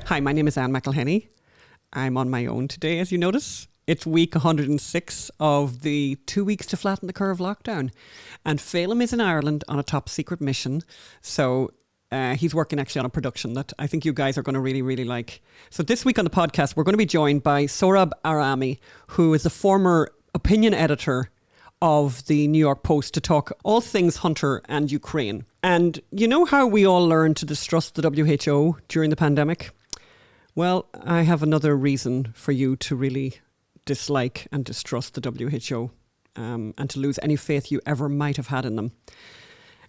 Hi, my name is Anne McElhenney. I'm on my own today, as you notice. It's week 106 of the 2 weeks to flatten the curve lockdown. And Phelim is in Ireland on a top secret mission. So he's working actually on a production that I think you guys are going to really, really like. So this week on the podcast, we're going to be joined by Sohrab Ahmari, who is the former opinion editor of the New York Post, to talk all things Hunter and Ukraine. And you know how we all learned to distrust the WHO during the pandemic? Well, I have another reason for you to really dislike and distrust the WHO and to lose any faith you ever might have had in them.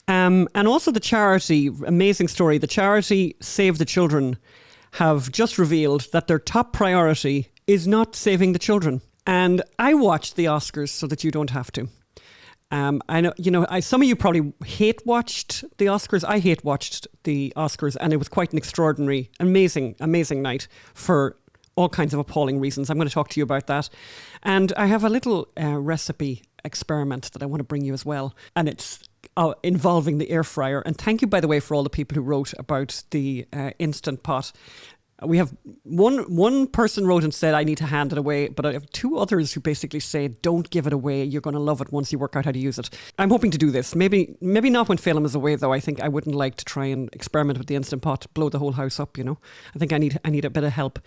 And also the charity, amazing story, the charity Save the Children have just revealed that their top priority is not saving the children. And I watched the Oscars so that you don't have to. I know, some of you probably hate watched the Oscars. I hate watched the Oscars, and it was quite an extraordinary, amazing night for all kinds of appalling reasons. I'm going to talk to you about that. And I have a little recipe experiment that I want to bring you as well. And it's involving the air fryer. And thank you, by the way, for all the people who wrote about the Instant Pot. We have one person wrote and said, I need to hand it away. But I have two others who basically say, don't give it away. You're going to love it once you work out how to use it. I'm hoping to do this. Maybe not when Phelim is away, though. I think I wouldn't like to try and experiment with the Instant Pot, blow the whole house up, you know. I think I need a bit of help.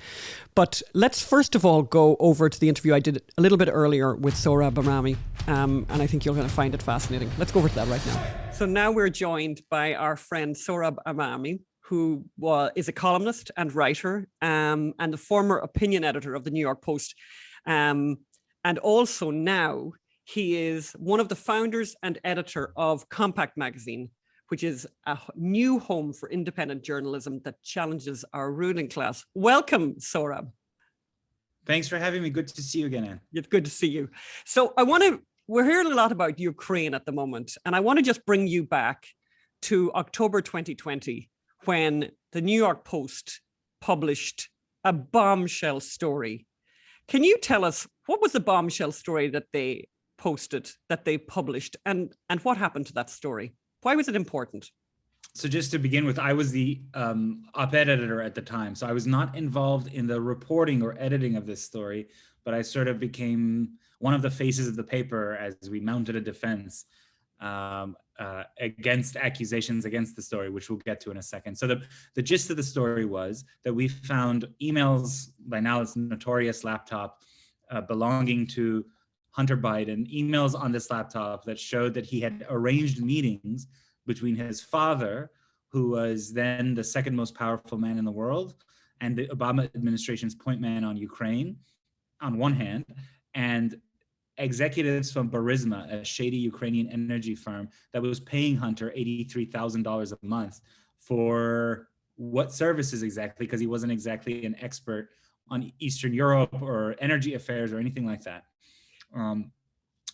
But let's first of all go over to the interview I did a little bit earlier with Sohrab Ahmari. And I think you're going to find it fascinating. Let's go over to that right now. So now we're joined by our friend Sohrab Ahmari, who is a columnist and writer and the former opinion editor of the New York Post. And also now he is one of the founders and editor of Compact magazine, which is a new home for independent journalism that challenges our ruling class. Welcome, Sohrab. Thanks for having me. Good to see you again, Anne. It's good to see you. So we're hearing a lot about Ukraine at the moment, and I want to just bring you back to October 2020, when the New York Post published a bombshell story. Can you tell us what was the bombshell story that they published, and what happened to that story? Why was it important? So just to begin with, I was the op-ed editor at the time. So I was not involved in the reporting or editing of this story, but I sort of became one of the faces of the paper as we mounted a defense against accusations against the story, which we'll get to in a second. So the gist of the story was that we found emails, by now it's notorious laptop, belonging to Hunter Biden, emails on this laptop that showed that he had arranged meetings between his father, who was then the second most powerful man in the world, and the Obama administration's point man on Ukraine, on one hand, and executives from Burisma, a shady Ukrainian energy firm that was paying Hunter $83,000 a month for what services exactly, because he wasn't exactly an expert on Eastern Europe or energy affairs or anything like that.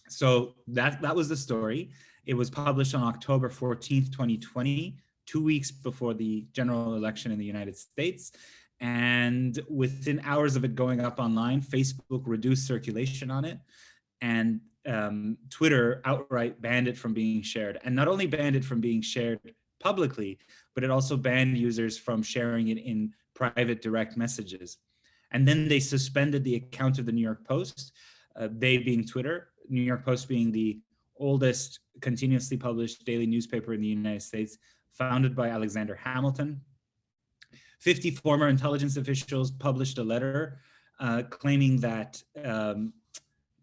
So that was the story. It was published on October 14th, 2020, 2 weeks before the general election in the United States. And within hours of it going up online, Facebook reduced circulation on it. And Twitter outright banned it from being shared. And not only banned it from being shared publicly, but it also banned users from sharing it in private direct messages. And then they suspended the account of the New York Post, they being Twitter, New York Post being the oldest continuously published daily newspaper in the United States, founded by Alexander Hamilton. 50 former intelligence officials published a letter claiming that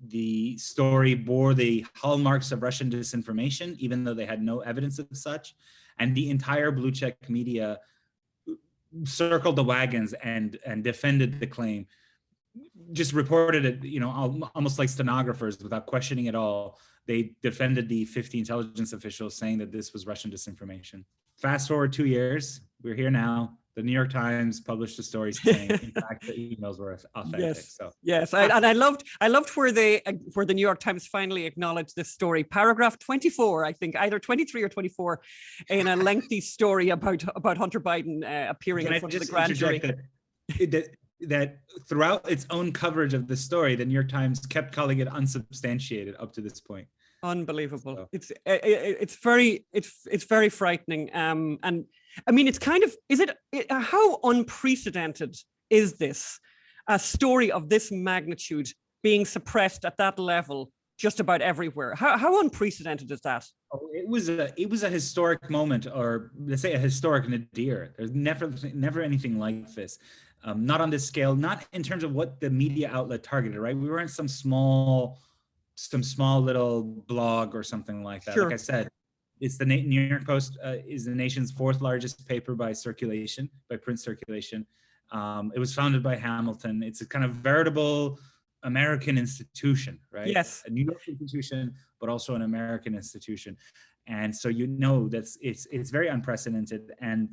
the story bore the hallmarks of Russian disinformation, even though they had no evidence of such. And the entire blue check media circled the wagons and defended the claim, just reported it, almost like stenographers without questioning at all. They defended the 50 intelligence officials, saying that this was Russian disinformation. Fast forward 2 years, we're here now. The New York Times published a story saying, in fact, the emails were authentic. Yes. I loved where the New York Times finally acknowledged this story. Paragraph 24, I think, either 23 or 24, in a lengthy story about Hunter Biden appearing in front of the grand jury. That throughout its own coverage of the story, the New York Times kept calling it unsubstantiated up to this point. Unbelievable. So, It's very frightening. And I mean, it's kind of, how unprecedented is this? A story of this magnitude being suppressed at that level just about everywhere. How unprecedented is that? oh, it was a historic moment, or let's say a historic nadir. There's never anything like this. Not on this scale, not in terms of what the media outlet targeted, right? We weren't some small little blog or something like that. Sure. Like I said, it's the New York Post is the nation's fourth largest paper by print circulation. It was founded by Hamilton. It's a kind of veritable American institution, right? Yes. A New York institution, but also an American institution. And so it's very unprecedented, and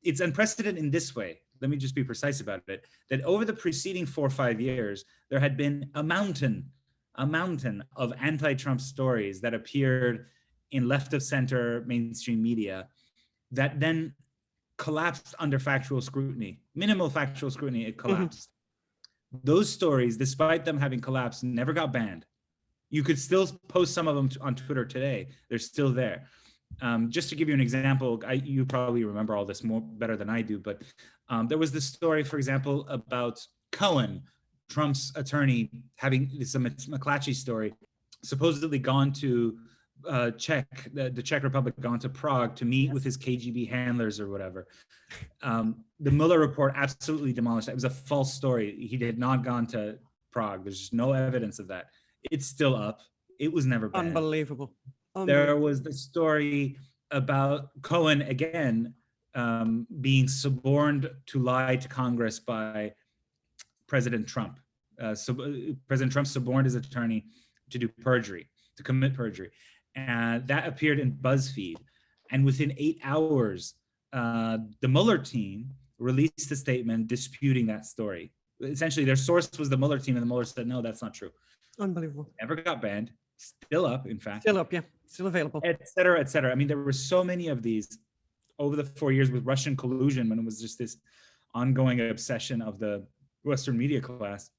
it's unprecedented in this way. Let me just be precise about it. That over the preceding 4 or 5 years, there had been a mountain of anti-Trump stories that appeared in left of center mainstream media that then collapsed under factual scrutiny, minimal factual scrutiny. It collapsed. Those stories, despite them having collapsed, never got banned. You could still post some of them on Twitter today. They're still there. Just to give you an example, you probably remember all this better than I do, but there was this story, for example, about Cohen, Trump's attorney, having this McClatchy story, supposedly gone to the Czech Republic, gone to Prague to meet with his KGB handlers or whatever. The Mueller report absolutely demolished that. It was a false story. He had not gone to Prague. There's just no evidence of that. It's still up. It was never banned. Unbelievable. There was the story about Cohen again being suborned to lie to Congress by President Trump. President Trump suborned his attorney to do perjury, to commit perjury. And that appeared in BuzzFeed. And within 8 hours, the Mueller team released a statement disputing that story. Essentially, their source was the Mueller team, and the Mueller said, no, that's not true. Unbelievable. Never got banned. Still up, in fact. Still up, yeah. Still available. Et cetera, et cetera. I mean, there were so many of these over the 4 years with Russian collusion, when it was just this ongoing obsession of the Western media class,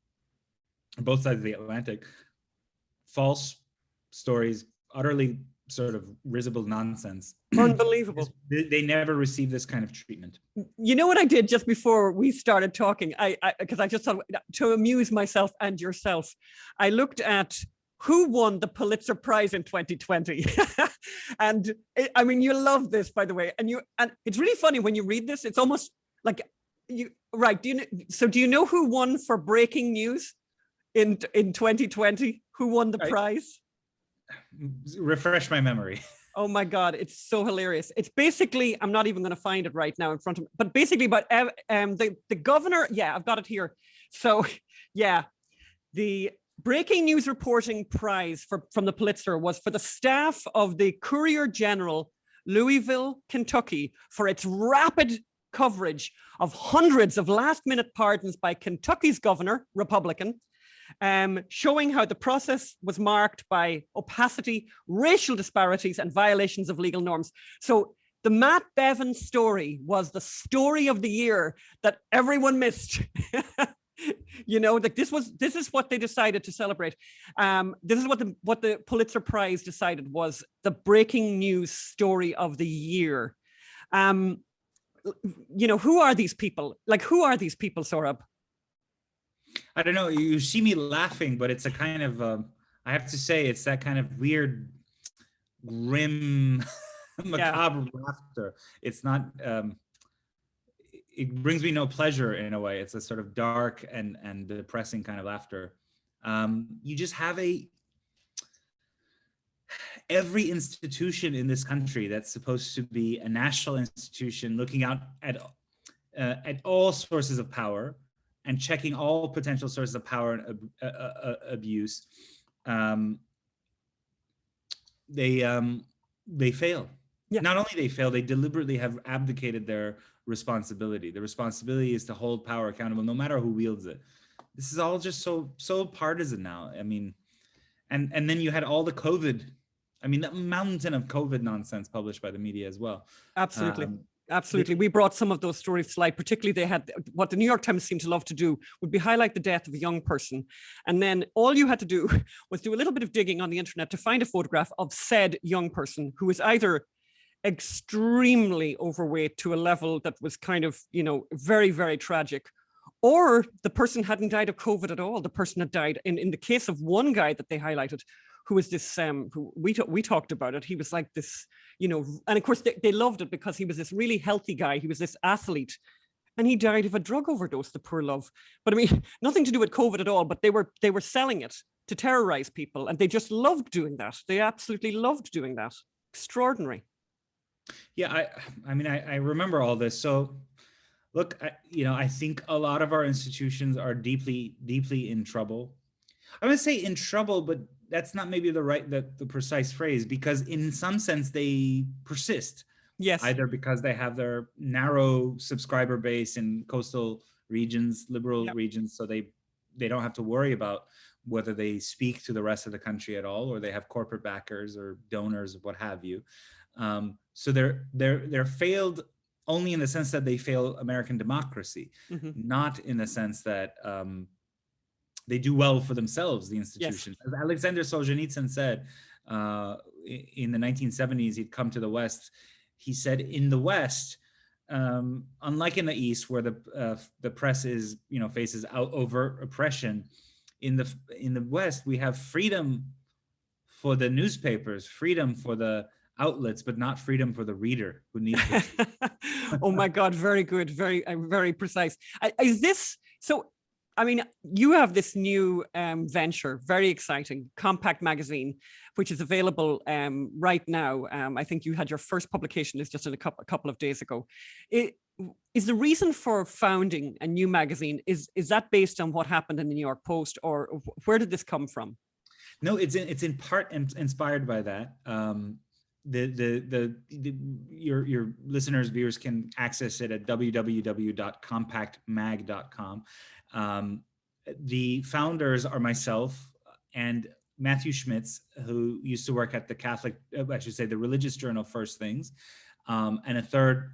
both sides of the Atlantic. False stories, utterly sort of risible nonsense. Unbelievable. They never received this kind of treatment. You know what I did just before we started talking? Because I just thought, to amuse myself and yourself, I looked at who won the Pulitzer Prize in 2020. And I mean, you love this, by the way. And it's really funny when you read this. It's almost like right. Do you know who won for breaking news in 2020? Who won the prize? Refresh my memory. Oh my God, it's so hilarious. It's basically, I'm not even going to find it right now in front of me, but basically about the governor. Yeah, I've got it here. So yeah, the breaking news reporting prize from the Pulitzer was for the staff of the Courier General, Louisville, Kentucky, for its rapid coverage of hundreds of last-minute pardons by Kentucky's governor, Republican, showing how the process was marked by opacity, racial disparities, and violations of legal norms. So the Matt Bevin story was the story of the year that everyone missed. You know, like this is what they decided to celebrate. This is what the Pulitzer Prize decided was the breaking news story of the year. You know, who are these people? Like, who are these people, Sohrab? I don't know. You see me laughing, but it's a kind of, I have to say, it's that kind of weird, grim, macabre laughter. It's not, it brings me no pleasure in a way. It's a sort of dark and depressing kind of laughter. You just have every institution in this country that's supposed to be a national institution looking out at all sources of power and checking all potential sources of power and abuse. They fail. Yeah. Not only they fail, they deliberately have abdicated their responsibility. The responsibility is to hold power accountable, no matter who wields it. This is all just so partisan now. I mean, and then you had all the COVID. I mean, that mountain of COVID nonsense published by the media as well. Absolutely. Absolutely. We brought some of those stories to light. Particularly, they had what the New York Times seemed to love to do would be highlight the death of a young person. And then all you had to do was do a little bit of digging on the internet to find a photograph of said young person who was either extremely overweight to a level that was kind of, very, very tragic, or the person hadn't died of COVID at all. The person had died in the case of one guy that they highlighted, who was this, who we talked about it. He was like this, and of course they loved it because he was this really healthy guy. He was this athlete, and he died of a drug overdose, the poor love. But I mean, nothing to do with COVID at all, but they were selling it to terrorize people, and they just loved doing that. They absolutely loved doing that. Extraordinary. Yeah, I remember all this. So look, I think a lot of our institutions are deeply, deeply in trouble. I'm going to say in trouble, but that's not maybe the precise phrase, because in some sense they persist. Yes. Either because they have their narrow subscriber base in coastal regions, liberal regions, so they don't have to worry about whether they speak to the rest of the country at all, or they have corporate backers or donors, what have you. So they're failed only in the sense that they fail American democracy, not in the sense that they do well for themselves, the institutions. Yes. As Alexander Solzhenitsyn said in the 1970s, he'd come to the West. He said, in the West, unlike in the East, where the press is, faces overt oppression, in the West we have freedom for the newspapers, freedom for the outlets, but not freedom for the reader who needs it. Oh my God, very good, very, very precise. Is this so? I mean, you have this new venture, very exciting, Compact Magazine, which is available right now. I think you had your first publication is just in a couple of days ago. Is the reason for founding a new magazine, is that based on what happened in the New York Post, or where did this come from? No, it's in part inspired by that. Your listeners, viewers can access it at www.compactmag.com. The founders are myself and Matthew Schmitz, who used to work at the religious journal First Things, and a third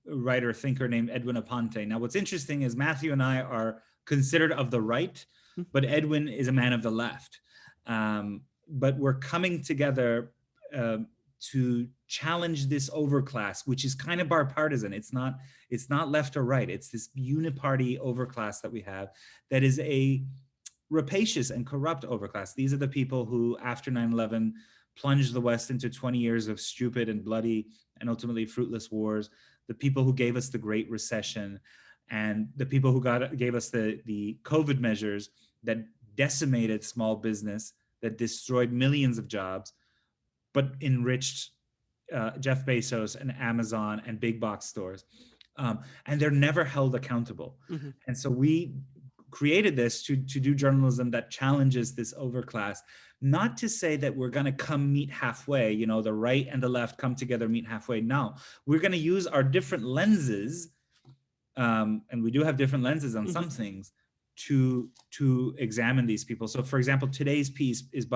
writer, thinker named Edwin Aponte. Now, what's interesting is Matthew and I are considered of the right, but Edwin is a man of the left. But we're coming together to challenge this overclass, which is kind of bipartisan. It's not left or right. It's this uniparty overclass that we have that is a rapacious and corrupt overclass. These are the people who, after 9/11, plunged the West into 20 years of stupid and bloody and ultimately fruitless wars, the people who gave us the Great Recession, and the people who gave us the COVID measures that decimated small business, that destroyed millions of jobs, but enriched Jeff Bezos and Amazon and big box stores. And they're never held accountable. And so we created this to do journalism that challenges this overclass, not to say that we're going to come meet halfway, the right and the left come together, meet halfway. No, we're going to use our different lenses, and we do have different lenses on some things, to examine these people. So, for example, today's piece is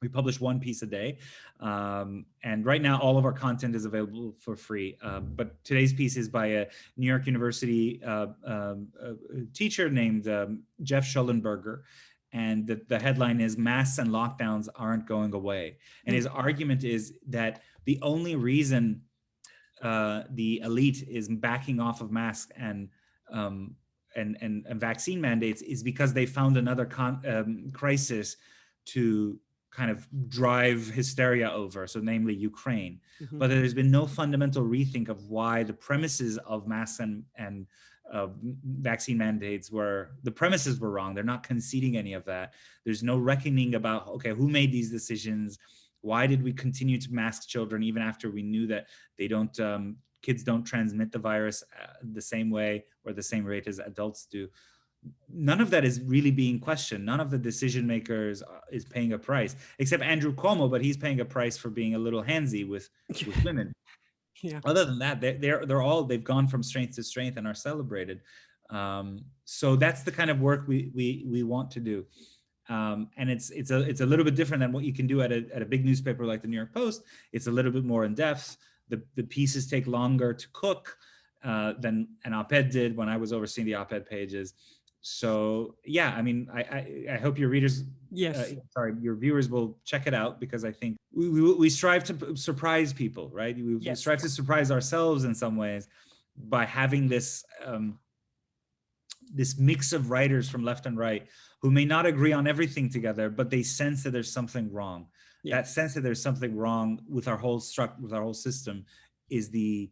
we publish one piece a day, and right now all of our content is available for free. But today's piece is by a New York University teacher named Jeff Schollenberger, and the headline is "Masks and Lockdowns Aren't Going Away." And his argument is that the only reason the elite is backing off of masks and vaccine mandates is because they found another crisis to kind of drive hysteria over, so namely Ukraine. But there's been no fundamental rethink of why the premises of masks and vaccine mandates the premises were wrong. They're not conceding any of that. There's no reckoning about, okay, who made these decisions? Why did we continue to mask children even after we knew that kids don't transmit the virus the same way or the same rate as adults do? None of that is really being questioned. None of the decision makers is paying a price, except Andrew Cuomo, but he's paying a price for being a little handsy with women. Yeah. Other than that, they've gone from strength to strength and are celebrated. So that's the kind of work we want to do. And it's a little bit different than what you can do at a big newspaper like the New York Post. It's a little bit more in depth. the pieces take longer to cook than an op-ed did when I was overseeing the op-ed pages. So yeah, I mean, I hope your readers, Yes. your viewers will check it out, because I think we strive to surprise people, right? We Yes. strive to surprise ourselves in some ways by having this this mix of writers from left and right who may not agree on everything together, but they sense that there's something wrong. Yes. That sense that there's something wrong with our whole with our whole system is the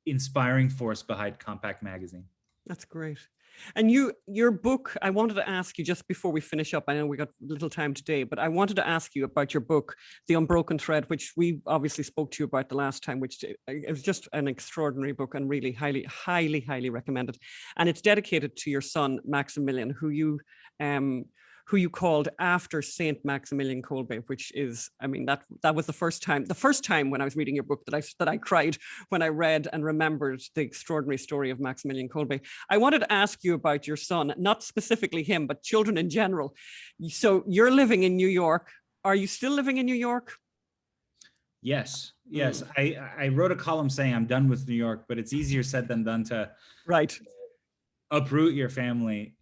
inspiring force behind Compact Magazine. That's great. And your book, I wanted to ask you just before we finish up, I know we got little time today, but I wanted to ask you about your book, The Unbroken Thread, which we obviously spoke to you about the last time, which it was just an extraordinary book and really highly, highly, highly recommended. And it's dedicated to your son, Maximilian, who you called after Saint Maximilian Kolbe, which is, I mean, that was the first time when I was reading your book that I cried when I read and remembered the extraordinary story of Maximilian Kolbe. I wanted to ask you about your son, not specifically him, but children in general. So you're living in New York. Are you still living in New York? Yes. I wrote a column saying I'm done with New York, but it's easier said than done to uproot your family.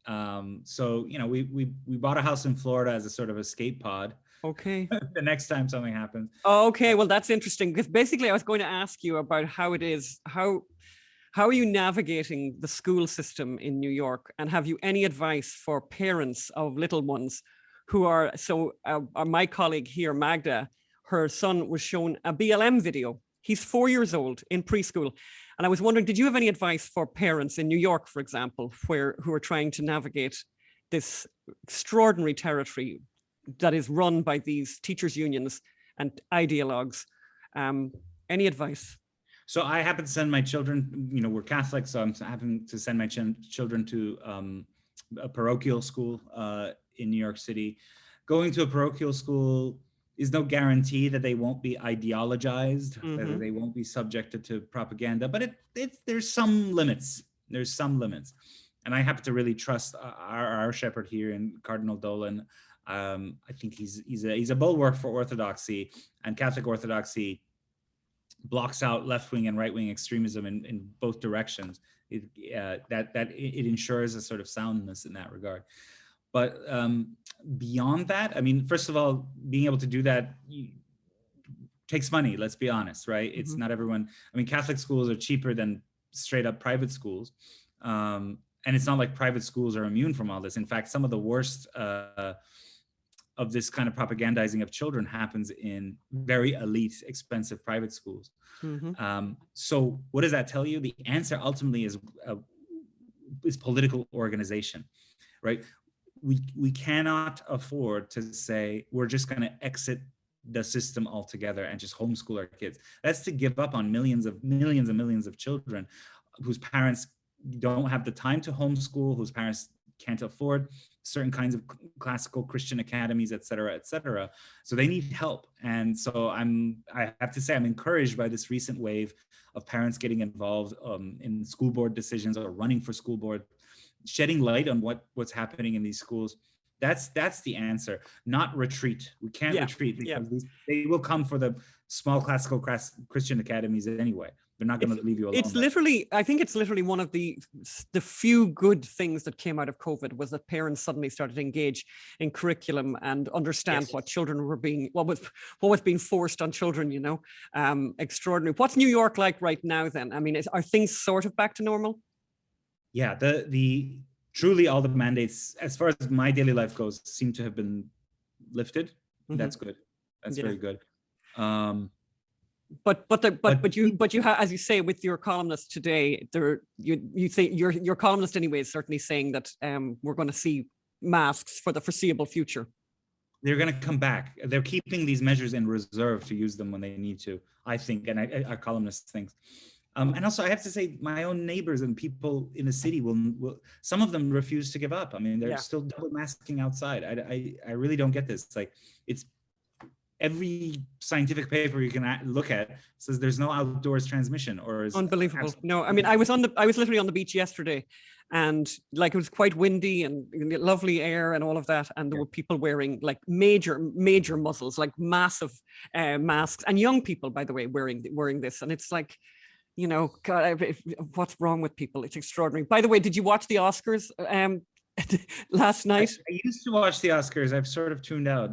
So, you know, we bought a house in Florida as a sort of escape pod. Okay. The next time something happens. Okay, well, that's interesting, because basically I was going to ask you about how it is, how are you navigating the school system in New York? And have you any advice for parents of little ones who are, my colleague here, Magda, her son was shown a BLM video. He's 4 years old in preschool. And I was wondering, did you have any advice for parents in New York, for example, who are trying to navigate this extraordinary territory that is run by these teachers' unions and ideologues? Any advice? So I happen to send my children, you know, we're Catholic, so I'm happen to send my children to a parochial school in New York City. Going to a parochial school is no guarantee that they won't be ideologized, that they won't be subjected to propaganda, but there's some limits. There's some limits. And I happen to really trust our shepherd here in Cardinal Dolan. I think he's a bulwark for orthodoxy, and Catholic orthodoxy blocks out left-wing and right-wing extremism in both directions. It ensures a sort of soundness in that regard. But beyond that, I mean, first of all, being able to do that takes money, let's be honest, right? It's not everyone. I mean, Catholic schools are cheaper than straight up private schools. And it's not like private schools are immune from all this. In fact, some of the worst of this kind of propagandizing of children happens in very elite, expensive private schools. So what does that tell you? The answer ultimately is political organization, right? We cannot afford to say we're just going to exit the system altogether and just homeschool our kids. That's to give up on millions and millions of children whose parents don't have the time to homeschool, whose parents can't afford certain kinds of classical Christian academies, et cetera, et cetera. So they need help. And so I have to say I'm encouraged by this recent wave of parents getting involved in school board decisions or running for school board, shedding light on what's happening in these schools. That's the answer, not retreat. We can't retreat, because they will come for the small classical Christian academies anyway. They're not going to leave you alone. I think it's literally one of the few good things that came out of COVID was that parents suddenly started to engage in curriculum and understand what children were what was being forced on children, you know. Extraordinary. What's New York like right now then? I mean, are things sort of back to normal? Yeah, the truly all the mandates, as far as my daily life goes, seem to have been lifted. That's good. That's very good. But you have, as you say, with your columnist today, you think your columnist anyway is certainly saying that we're going to see masks for the foreseeable future. They're going to come back. They're keeping these measures in reserve to use them when they need to, I think, and our columnist thinks. And also, I have to say, my own neighbors and people in the city will some of them refuse to give up. I mean, they're still double masking outside. I really don't get this. It's like every scientific paper you can look at says there's no outdoors transmission, or is unbelievable. No, I mean, I was literally on the beach yesterday, and like it was quite windy and lovely air and all of that, and there were people wearing like major muzzles, like massive masks, and young people, by the way, wearing this, and it's like, you know, God, what's wrong with people? It's extraordinary. By the way, did you watch the Oscars last night? I used to watch the Oscars. I've sort of tuned out,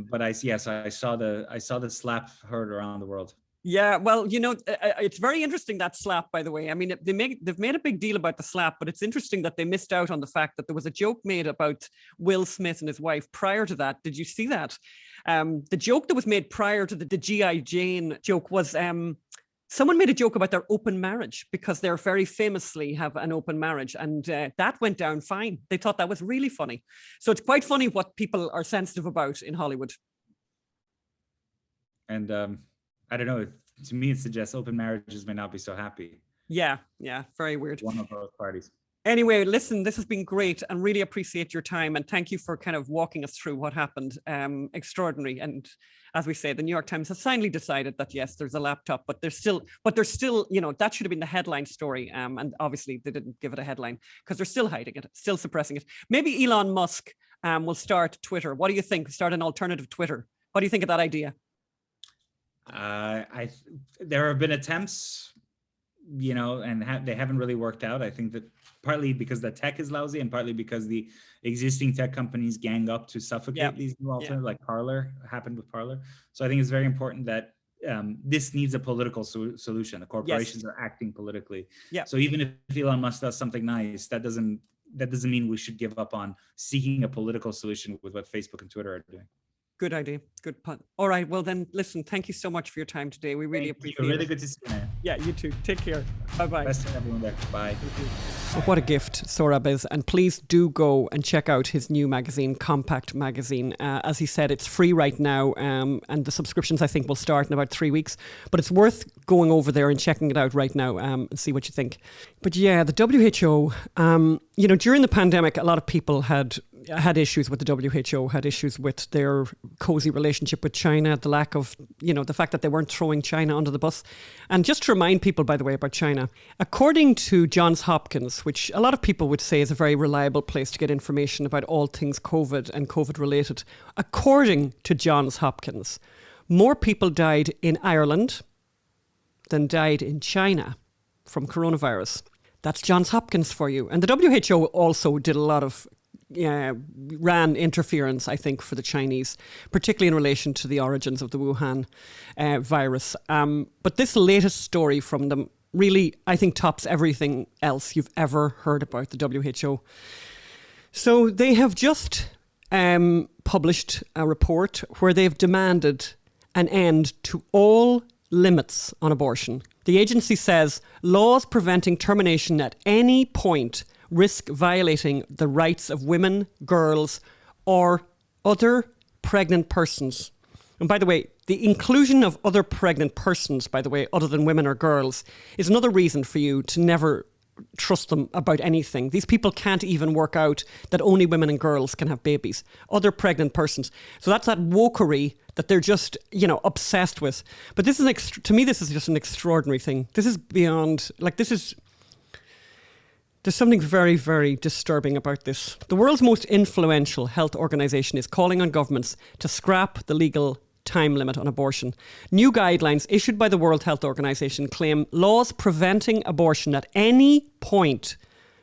but I saw the slap heard around the world. Yeah, well, you know, it's very interesting, that slap, by the way. I mean, they've made a big deal about the slap, but it's interesting that they missed out on the fact that there was a joke made about Will Smith and his wife prior to that. Did you see that? The joke that was made prior to the G.I. Jane joke was someone made a joke about their open marriage, because they're very famously have an open marriage, and that went down fine. They thought that was really funny. So it's quite funny what people are sensitive about in Hollywood. And I don't know. To me, it suggests open marriages may not be so happy. Yeah, very weird. One of both parties. Anyway, listen, this has been great, and really appreciate your time, and thank you for kind of walking us through what happened. Extraordinary. And as we say, the New York Times has finally decided that yes, there's a laptop, but there's still, you know, that should have been the headline story. And obviously they didn't give it a headline because they're still hiding it, still suppressing it. Maybe Elon Musk will start Twitter. What do you think? Start an alternative Twitter. What do you think of that idea? There have been attempts, you know, and they haven't really worked out. I think that partly because the tech is lousy, and partly because the existing tech companies gang up to suffocate these new alternatives, like Parler happened with Parler. So I think it's very important that this needs a political solution. The corporations are acting politically. Yeah. So even if Elon Musk does something nice, that doesn't mean we should give up on seeking a political solution with what Facebook and Twitter are doing. Good idea. Good pun. All right. Well, then, listen, thank you so much for your time today. We really appreciate it. Really good to see you, man. Yeah, you too. Take care. Bye-bye. Best to everyone there. Bye. So what a gift Sohrab is. And please do go and check out his new magazine, Compact Magazine. As he said, it's free right now. And the subscriptions, I think, will start in about 3 weeks. But it's worth going over there and checking it out right now and see what you think. But yeah, the WHO, you know, during the pandemic, a lot of people had issues with the WHO, had issues with their cozy relationship with China, the lack of, you know, the fact that they weren't throwing China under the bus. And just to remind people, by the way, about China, according to Johns Hopkins, which a lot of people would say is a very reliable place to get information about all things COVID and COVID related, according to Johns Hopkins, more people died in Ireland than died in China from coronavirus. That's Johns Hopkins for you. And the WHO also did a lot of ran interference, I think, for the Chinese, particularly in relation to the origins of the Wuhan virus. But this latest story from them really, I think, tops everything else you've ever heard about the WHO. So they have just published a report where they've demanded an end to all limits on abortion. The agency says laws preventing termination at any point risk violating the rights of women, girls, or other pregnant persons. And by the way, the inclusion of other pregnant persons, by the way, other than women or girls, is another reason for you to never trust them about anything. These people can't even work out that only women and girls can have babies. Other pregnant persons. So that's that wokery that they're just, you know, obsessed with. But this is, to me, this is just an extraordinary thing. This is beyond, like, there's something very, very disturbing about this. The world's most influential health organisation is calling on governments to scrap the legal time limit on abortion. New guidelines issued by the World Health Organization claim laws preventing abortion at any point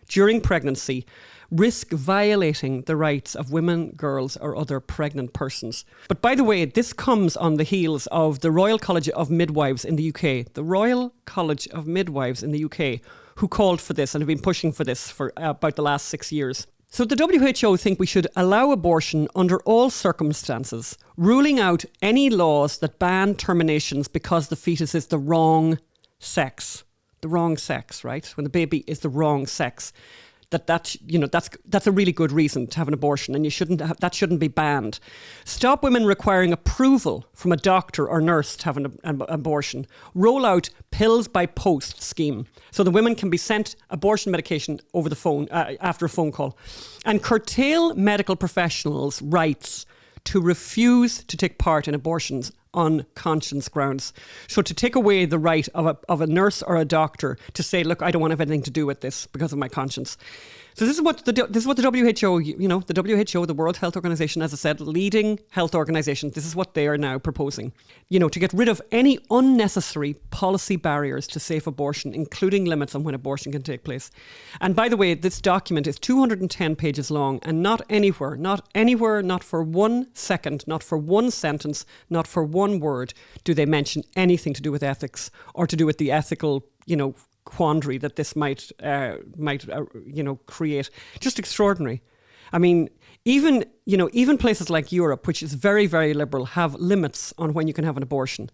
during pregnancy risk violating the rights of women, girls, or other pregnant persons. But by the way, this comes on the heels of the Royal College of Midwives in the UK. The Royal College of Midwives in the UK, who called for this and have been pushing for this for about the last 6 years. So the WHO think we should allow abortion under all circumstances, ruling out any laws that ban terminations because the fetus is the wrong sex. The wrong sex, right? When the baby is the wrong sex. That's a really good reason to have an abortion, and that shouldn't be banned. Stop women requiring approval from a doctor or nurse to have an abortion. Roll out pills by post scheme so the women can be sent abortion medication over the phone after a phone call, and curtail medical professionals' rights to refuse to take part in abortions on conscience grounds. So to take away the right of a nurse or a doctor to say, look, I don't want to have anything to do with this because of my conscience. So this is what the WHO, the WHO, the World Health Organization, as I said, leading health organization, this is what they are now proposing. To get rid of any unnecessary policy barriers to safe abortion, including limits on when abortion can take place. And by the way, this document is 210 pages long, and not anywhere, not for 1 second, not for one sentence, not for one word do they mention anything to do with ethics or to do with the ethical, quandary that this might create. Just extraordinary. I mean, even places like Europe, which is very, very liberal, have limits on when you can have an abortion.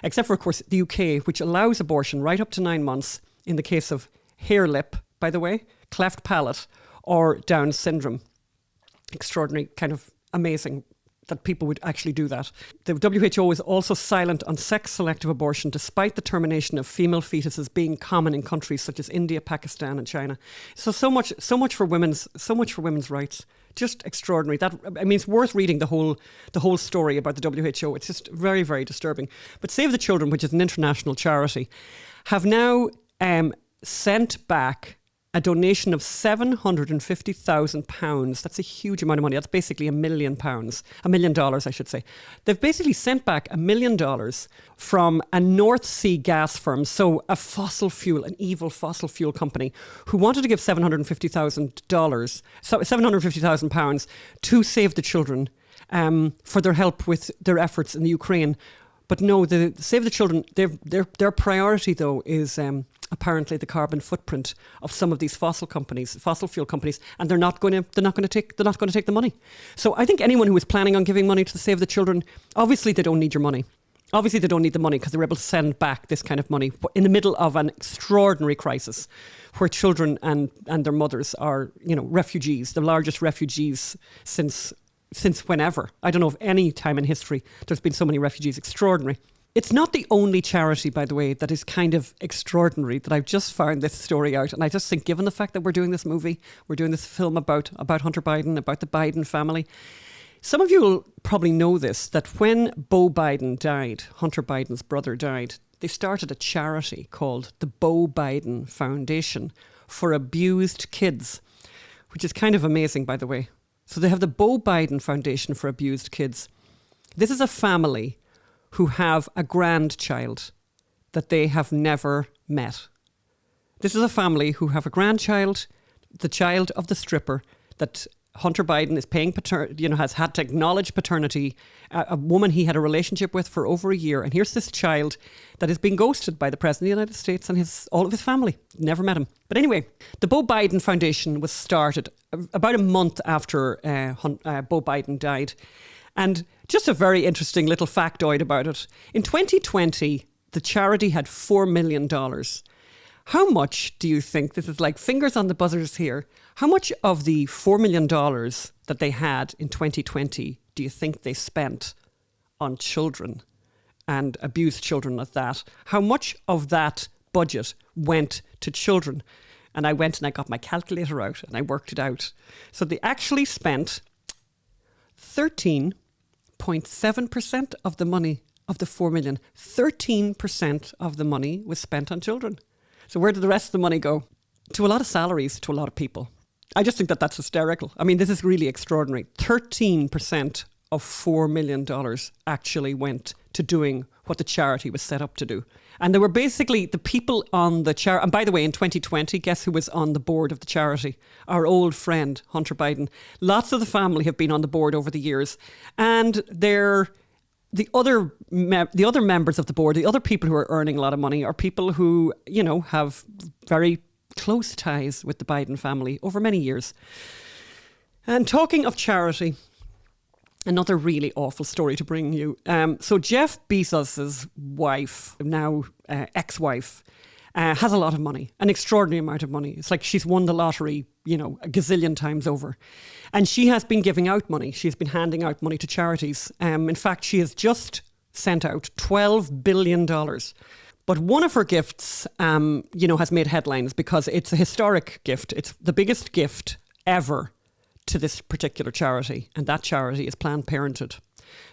Except for, of course, the UK, which allows abortion right up to 9 months in the case of hare lip, by the way, cleft palate, or Down syndrome. Extraordinary, kind of amazing that people would actually do that. The WHO is also silent on sex-selective abortion, despite the termination of female fetuses being common in countries such as India, Pakistan, and China. So much for women's rights. Just extraordinary. It's worth reading the whole story about the WHO. It's just very, very disturbing. But Save the Children, which is an international charity, have now sent back a donation of £750,000. That's a huge amount of money. That's basically £1 million, $1 million, I should say. They've basically sent back $1 million from a North Sea gas firm, so an evil fossil fuel company, who wanted to give £750,000 to Save the Children for their help with their efforts in the Ukraine. But no, the Save the Children, their priority though is apparently the carbon footprint of some of these fossil fuel companies, and they're not going to take the money. So I think anyone who is planning on giving money to Save the Children, obviously they don't need your money. Obviously they don't need the money because they're able to send back this kind of money in the middle of an extraordinary crisis where children and their mothers are, refugees, the largest refugees since whenever. I don't know of any time in history there's been so many refugees. Extraordinary. It's not the only charity, by the way, that is kind of extraordinary that I've just found this story out. And I just think, given the fact that we're doing this movie, we're doing this film about Hunter Biden, about the Biden family, some of you will probably know this, that when Beau Biden died, Hunter Biden's brother died, they started a charity called the Beau Biden Foundation for abused kids, which is kind of amazing, by the way. So they have the Beau Biden Foundation for abused kids. This is a family who have a grandchild that they have never met. This is a family who have a grandchild, the child of the stripper that Hunter Biden is paying, has had to acknowledge paternity, a woman he had a relationship with for over a year. And here's this child that is being ghosted by the President of the United States and all of his family. Never met him. But anyway, the Beau Biden Foundation was started about a month after Beau Biden died. And just a very interesting little factoid about it. In 2020, the charity had $4 million. How much do you think, this is like fingers on the buzzers here, how much of the $4 million that they had in 2020 do you think they spent on children and abused children at that? How much of that budget went to children? And I went and I got my calculator out and I worked it out. So they actually spent 13.7% of the money of the 4 million. 13% of the money was spent on children. So where did the rest of the money go? To a lot of salaries, to a lot of people. I just think that that's hysterical. I mean, this is really extraordinary. 13% of $4 million actually went to doing what the charity was set up to do. And there were basically the people on the charity. And by the way, in 2020, guess who was on the board of the charity? Our old friend, Hunter Biden. Lots of the family have been on the board over the years. And the other members of the board, the other people who are earning a lot of money are people who, have very close ties with the Biden family over many years. And talking of charity, another really awful story to bring you. So Jeff Bezos' wife, now ex-wife, has a lot of money, an extraordinary amount of money. It's like she's won the lottery, a gazillion times over. And she has been giving out money. She's been handing out money to charities. In fact, she has just sent out $12 billion. But one of her gifts, has made headlines because it's a historic gift. It's the biggest gift ever to this particular charity, and that charity is Planned Parenthood.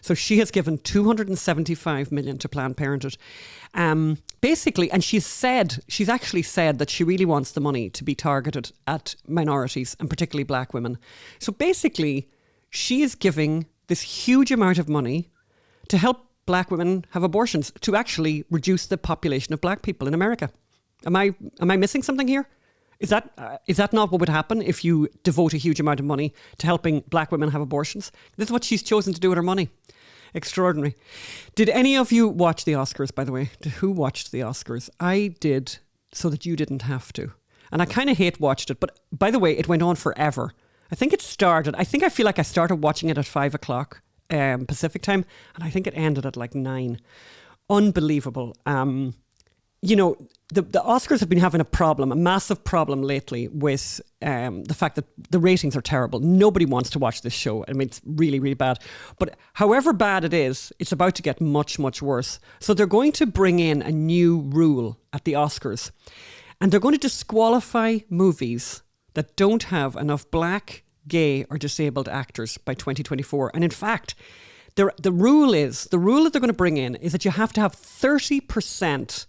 So she has given $275 million to Planned Parenthood. Basically, and she's actually said that she really wants the money to be targeted at minorities and particularly black women. So basically, she is giving this huge amount of money to help black women have abortions, to actually reduce the population of black people in America. Am I missing something here? Is that not what would happen if you devote a huge amount of money to helping black women have abortions? This is what she's chosen to do with her money. Extraordinary. Did any of you watch the Oscars, by the way? Who watched the Oscars? I did, so that you didn't have to. And I kind of hate watched it, but by the way, it went on forever. I feel like I started watching it at 5 o'clock Pacific time, and I think it ended at like 9. Unbelievable. The Oscars have been having a massive problem lately with the fact that the ratings are terrible. Nobody wants to watch this show. I mean, it's really, really bad. But however bad it is, it's about to get much, much worse. So they're going to bring in a new rule at the Oscars. And they're going to disqualify movies that don't have enough black, gay or disabled actors by 2024. And in fact, the rule that they're going to bring in is that you have to have 30%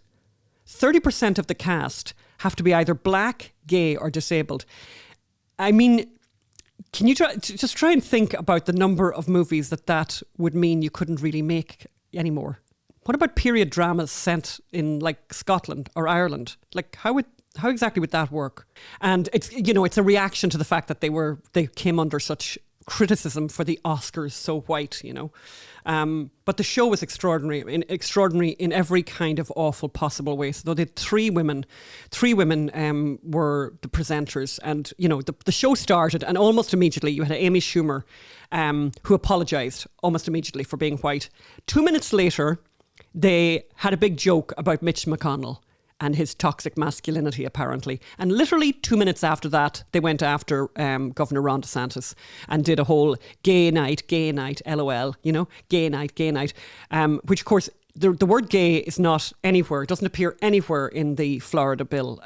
of the cast have to be either black, gay or disabled. I mean, can you try and think about the number of movies that would mean you couldn't really make anymore? What about period dramas set in like Scotland or Ireland? Like how exactly would that work? And it's a reaction to the fact that they came under such criticism for the Oscars so white, but the show was extraordinary in every kind of awful possible way. So they had three women were the presenters, and the show started, and almost immediately you had Amy Schumer who apologized almost immediately for being white. 2 minutes later, they had a big joke about Mitch McConnell and his toxic masculinity, apparently. And literally 2 minutes after that, they went after Governor Ron DeSantis and did a whole gay night, LOL, gay night, which of course, the word gay is not anywhere. It doesn't appear anywhere in the Florida bill.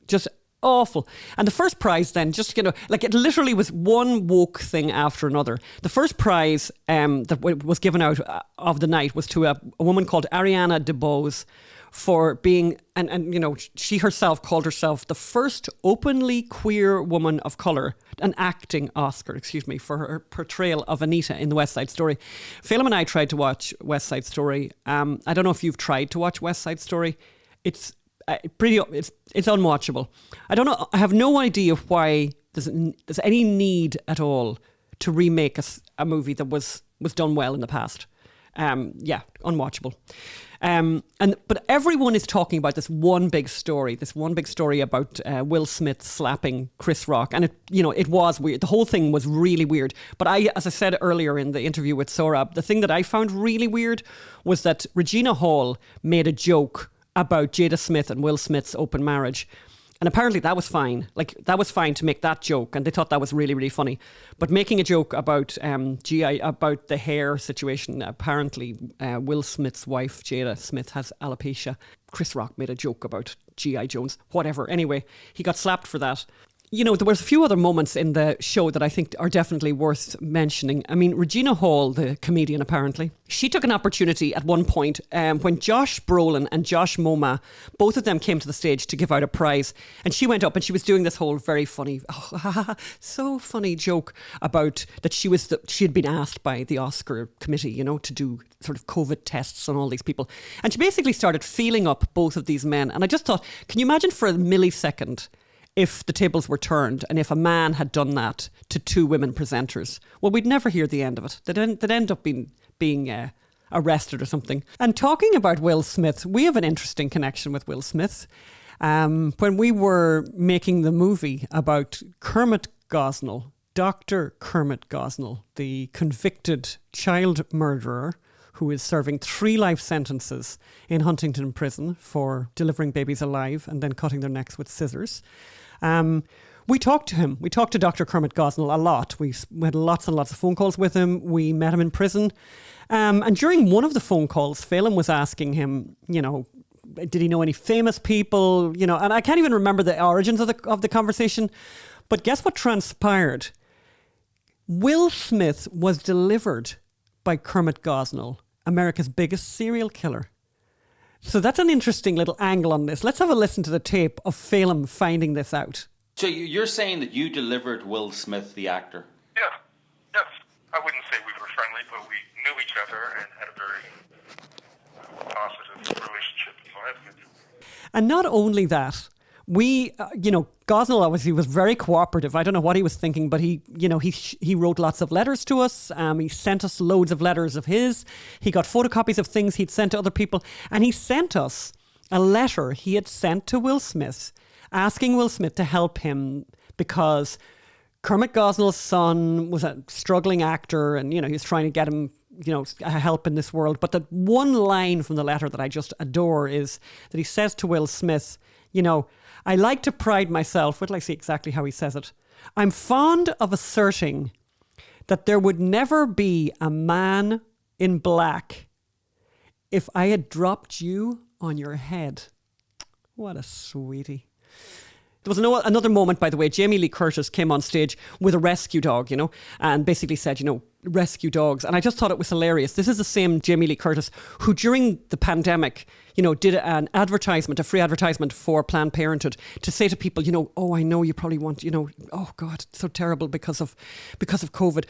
Just awful. And the first prize then, it literally was one woke thing after another. The first prize that was given out of the night was to a woman called Ariana DeBose, for being, and she herself called herself the first openly queer woman of colour, an acting Oscar, for her portrayal of Anita in the West Side Story. Phelim and I tried to watch West Side Story. I don't know if you've tried to watch West Side Story. It's unwatchable. I don't know. I have no idea why there's any need at all to remake a movie that was done well in the past. Unwatchable. But everyone is talking about this one big story about Will Smith slapping Chris Rock, and it was weird. The whole thing was really weird. But as I said earlier in the interview with Sohrab, the thing that I found really weird was that Regina Hall made a joke about Jada Smith and Will Smith's open marriage. And apparently that was fine. Like, that was fine to make that joke, and they thought that was really, really funny. But making a joke about about the hair situation, apparently Will Smith's wife, Jada Smith, has alopecia. Chris Rock made a joke about G.I. Jones. Whatever. Anyway, he got slapped for that. There was a few other moments in the show that I think are definitely worth mentioning. I mean, Regina Hall, the comedian, apparently, she took an opportunity at one point when Josh Brolin and Josh Moma, both of them came to the stage to give out a prize. And she went up and she was doing this whole very funny, so funny joke about that she had been asked by the Oscar committee, to do sort of COVID tests on all these people. And she basically started feeling up both of these men. And I just thought, can you imagine for a millisecond if the tables were turned and if a man had done that to two women presenters? Well, we'd never hear the end of it. They'd end up being arrested or something. And talking about Will Smith, we have an interesting connection with Will Smith. When we were making the movie about Kermit Gosnell, Dr. Kermit Gosnell, the convicted child murderer who is serving 3 life sentences in Huntington Prison for delivering babies alive and then cutting their necks with scissors. We talked to him. We talked to Dr. Kermit Gosnell a lot. We had lots and lots of phone calls with him. We met him in prison. And during one of the phone calls, Phelim was asking him, did he know any famous people? And I can't even remember the origins of the conversation. But guess what transpired? Will Smith was delivered by Kermit Gosnell, America's biggest serial killer. So that's an interesting little angle on this. Let's have a listen to the tape of Phelim finding this out. So you're saying that you delivered Will Smith, the actor? Yeah. Yes. I wouldn't say we were friendly, but we knew each other and had a very positive relationship. So that's good. And not only that, we, Gosnell obviously was very cooperative. I don't know what he was thinking, but he wrote lots of letters to us. He sent us loads of letters of his. He got photocopies of things he'd sent to other people. And he sent us a letter he had sent to Will Smith, asking Will Smith to help him because Kermit Gosnell's son was a struggling actor and, he was trying to get him, help in this world. But the one line from the letter that I just adore is that he says to Will Smith, I like to pride myself, wait till I see exactly how he says it. I'm fond of asserting that there would never be a man in black if I had dropped you on your head. What a sweetie. There was another moment, by the way. Jamie Lee Curtis came on stage with a rescue dog, and basically said, rescue dogs. And I just thought it was hilarious. This is the same Jamie Lee Curtis who during the pandemic, did an advertisement, a free advertisement for Planned Parenthood to say to people, oh, I know you probably want, oh God, it's so terrible because of COVID.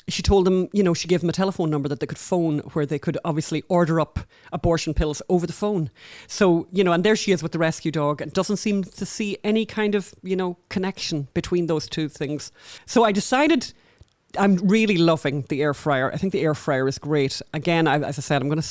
She told them, she gave them a telephone number that they could phone where they could obviously order up abortion pills over the phone. So, and there she is with the rescue dog and doesn't seem to see any kind of, connection between those two things. So I decided I'm really loving the air fryer. I think the air fryer is great. Again, as I said, I'm going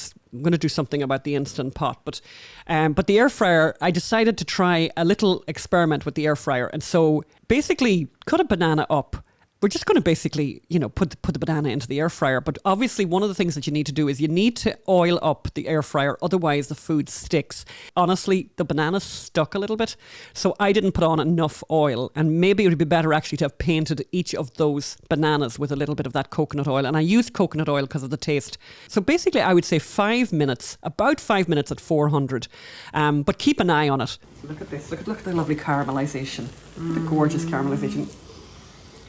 to do something about the Instant Pot, but the air fryer, I decided to try a little experiment with the air fryer, and so basically cut a banana up. We're just going to basically, put the banana into the air fryer. But obviously, one of the things that you need to do is you need to oil up the air fryer. Otherwise, the food sticks. Honestly, the banana stuck a little bit. So I didn't put on enough oil. And maybe it would be better actually to have painted each of those bananas with a little bit of that coconut oil. And I used coconut oil because of the taste. So basically, I would say 5 minutes, about 5 minutes at 400. But keep an eye on it. Look at this. Look at the lovely caramelization. The gorgeous caramelization.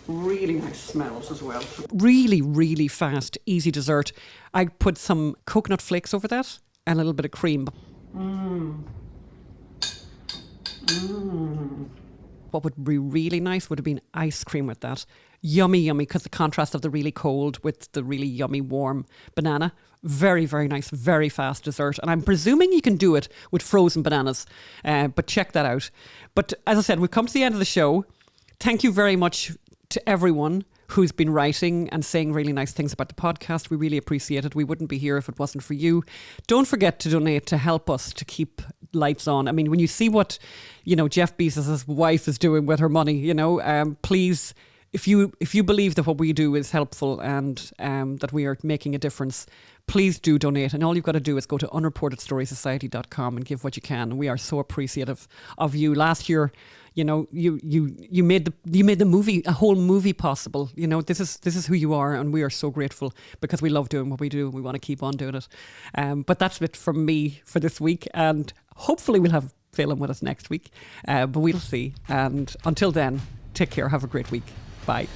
Really nice smells as well. Really, really fast, easy dessert. I put some coconut flakes over that and a little bit of cream. What would be really nice would have been ice cream with that. Yummy, yummy, because the contrast of the really cold with the really yummy warm banana. Very, very nice, very fast dessert. And I'm presuming you can do it with frozen bananas, but check that out. But as I said, we've come to the end of the show. Thank you very much to everyone who's been writing and saying really nice things about the podcast. We really appreciate it. We wouldn't be here if it wasn't for you. Don't forget to donate to help us to keep lights on. I mean, when you see what, Jeff Bezos' wife is doing with her money, please, if you believe that what we do is helpful and that we are making a difference, please do donate. And all you've got to do is go to unreportedstoriesociety.com and give what you can. We are so appreciative of you. Last year, you made the movie, a whole movie possible. This is who you are, and we are so grateful because we love doing what we do. We want to keep on doing it. But that's it from me for this week, and hopefully we'll have Phelim with us next week. But we'll see. And until then, take care. Have a great week. Bye.